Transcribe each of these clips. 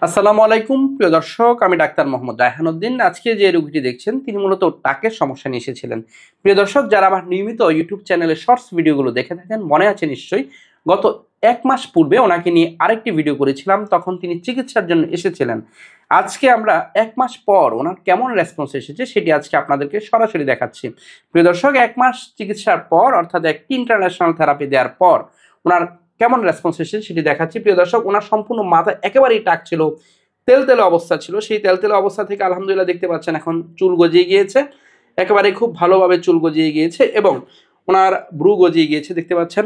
আসসালামু আলাইকুম প্রিয় দর্শক, আমি ডাক্তার মোহাম্মদ রায়হানুদ্দিন। আজকে যে রোগীটি দেখছেন তিনি মূলত টাকের সমস্যা নিয়ে এসেছিলেন। প্রিয় দর্শক, যারা আমার নিয়মিত ইউটিউব চ্যানেলে শর্টস ভিডিওগুলো দেখে থাকেন মনে আছে নিশ্চয়ই, গত 1 মাস পূর্বে ওনাকে নিয়ে আরেকটি ভিডিও করেছিলাম, তখন তিনি চিকিৎসার জন্য এসেছিলেন। আজকে আমরা 1 মাস পর ওনার কেমন রেসপন্স এসেছে সেটি আজকে আপনাদেরকে সরাসরি দেখাচ্ছি। প্রিয় দর্শক, 1 মাস চিকিৎসার পর অর্থাৎ একটি ইন্টারন্যাশনাল থেরাপি দেওয়ার পর ওনার কেমন রেসপন্স এসেছে সেটি দেখাচ্ছি। প্রিয় দর্শক, ওনার সম্পূর্ণ মাথা একেবারেই টাক ছিল, তেলতেলে অবস্থা ছিল। সেই তেলতেলে অবস্থা থেকে আলহামদুলিল্লাহ দেখতে পাচ্ছেন এখন চুল গজিয়ে গিয়েছে, একেবারে খুব ভালোভাবে চুল গজিয়ে গিয়েছে এবং ওনার ব্রু গজিয়ে গিয়েছে, দেখতে পাচ্ছেন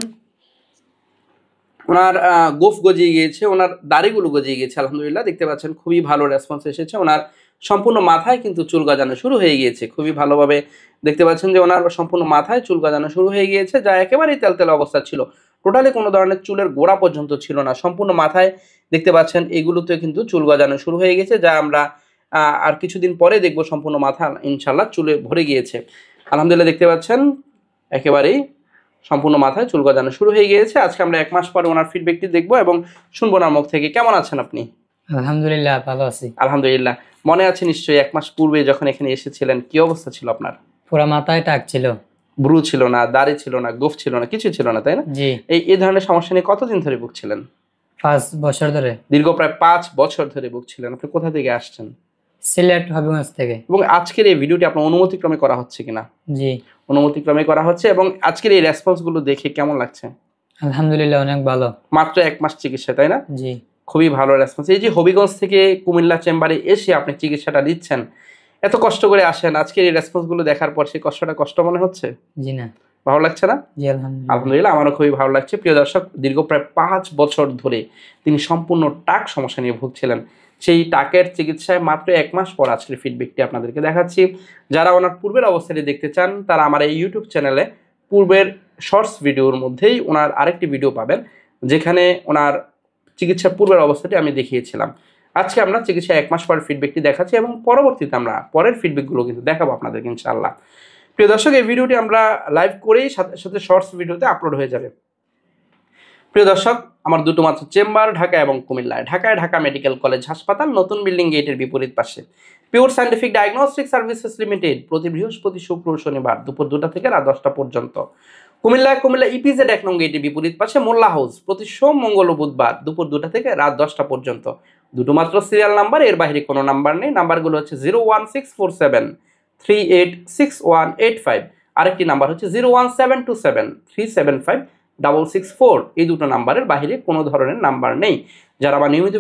ওনার গোফ গজিয়ে গিয়েছে, ওনার দাড়িগুলো গজিয়ে গিয়েছে। আলহামদুলিল্লাহ দেখতে পাচ্ছেন খুবই ভালো রেসপন্স এসেছে। ওনার সম্পূর্ণ মাথায় কিন্তু চুল গজানো শুরু হয়ে গিয়েছে, খুবই ভালোভাবে দেখতে পাচ্ছেন যে ওনার সম্পূর্ণ মাথায় চুল গজানো শুরু হয়ে গিয়েছে, যা একেবারেই তেলতেলে অবস্থা ছিল। টোটালি কোনো ধরনের চুলের গোড়া পর্যন্ত ছিল না, সম্পূর্ণ মাথায় দেখতে পাচ্ছেন এগুলোতে কিন্তু চুল গজানো শুরু হয়ে গেছে, যা আমরা আর কিছুদিন পরে দেখব সম্পূর্ণ মাথা ইনশাল্লাহ চুলে ভরে গিয়েছে। আলহামদুলিল্লাহ দেখতে পাচ্ছেন একেবারেই সম্পূর্ণ মাথায় চুল গজানো শুরু হয়ে গিয়েছে। আজকে আমরা 1 মাস পরে ওনার ফিডব্যাকটি দেখবো এবং শুনবো ওনার মুখ থেকে। কেমন আছেন আপনি? আলহামদুলিল্লাহ ভালো আছি। আলহামদুলিল্লাহ। মনে আছে নিশ্চয়ই 1 মাস পূর্বে যখন এখানে এসেছিলেন কি অবস্থা ছিল আপনার? পুরা মাথায় টাক ছিল, ব্রু ছিল না, দাড়ি ছিল না, গোফ ছিল না, কিছু ছিল না, তাই না? জি। এই ধরনের সমস্যা নিয়ে কতদিন ধরে ভুগছিলেন? 5 বছর ধরে। দীর্ঘ প্রায় 5 বছর ধরে ভুগছিলেন। আপনি কোথা থেকে আসছেন? সিলেট হবিগঞ্জ থেকে। এবং আজকের এই ভিডিওটি আপনার অনুমতিক্রমে করা হচ্ছে কিনা? জি, অনুমতিক্রমে করা হচ্ছে। এবং আজকের এই রেসপন্স গুলো দেখে কেমন লাগছে? আলহামদুলিল্লাহ অনেক ভালো। মাত্র 1 মাস চিকিৎসা, তাই না? জি, খুবই ভালো রেসপন্স। এই যে হবিগঞ্জ থেকে কুমিল্লা চেম্বারে এসে আপনি চিকিৎসাটা নিচ্ছেন, এত কষ্ট করে আসেন, আজকের এই রেসপন্স গুলো দেখার পর সেই কষ্টটা কষ্ট মনে হচ্ছে? জি না, ভালো লাগছে না? জি আলহামদুলিল্লাহ। আলহামদুলিল্লাহ, আমারও খুবই ভালো লাগছে। প্রিয় দর্শক, দীর্ঘ প্রায় 5 বছর ধরে তিনি সম্পূর্ণ টাক সমস্যা নিয়ে ভুগছিলেন। সেই টাকের চিকিৎসায় মাত্র 1 মাস পর আজকের ফিডব্যাকটি আপনাদেরকে দেখাচ্ছি। যারা ওনার পূর্বের অবস্থাটি দেখতে চান তারা আমার এই ইউটিউব চ্যানেলে পূর্বের শর্টস ভিডিওর মধ্যেই ওনার আরেকটি ভিডিও পাবেন, যেখানে ওনার চিকিৎসার পূর্বের অবস্থাটি আমি দেখিয়েছিলাম। আজকে আমরা চিকিৎসা 1 মাস পর ফিডব্যাকটি দেখাচ্ছি এবং পরবর্তীতে আমরা পরের ফিডব্যাকগুলো কিন্তু দেখাবো আপনাদেরকে ইনশাআল্লাহ। প্রিয় দর্শক, এই ভিডিওটি আমরা লাইভ করেই সাথে সাথে শর্টস ভিডিওতে আপলোড হয়ে যাবে। প্রিয় দর্শক, আমার দুটো মাত্র চেম্বার ঢাকা এবং কুমিল্লায়। ঢাকায় ঢাকা মেডিকেল কলেজ হাসপাতাল, নতুন বিল্ডিং গেটের বিপরীত পাশে। Pure scientific diagnostic services limited, প্রতি বৃহস্পতি, শুক্র, শনিবার দুপুর 2টা থেকে রাত 10টা পর্যন্ত। কুমিল্লা ইপিজেড 1 নং গেটের বিপরীত পাশে মোল্লা হাউস, প্রতি সোম, মঙ্গল ও বুধবার দুপুর 2টা থেকে রাত 10টা পর্যন্ত। দুটো মাত্র সিরিয়াল নাম্বার, এর বাইরে কোনো নাম্বার নেই। নাম্বারগুলো হচ্ছে 01647386185, আরেকটি নাম্বার হচ্ছে 01727375654। এই দুটো নাম্বারের বাইরে কোনো ধরনের নাম্বার নেই। যারা আমার নিয়মিত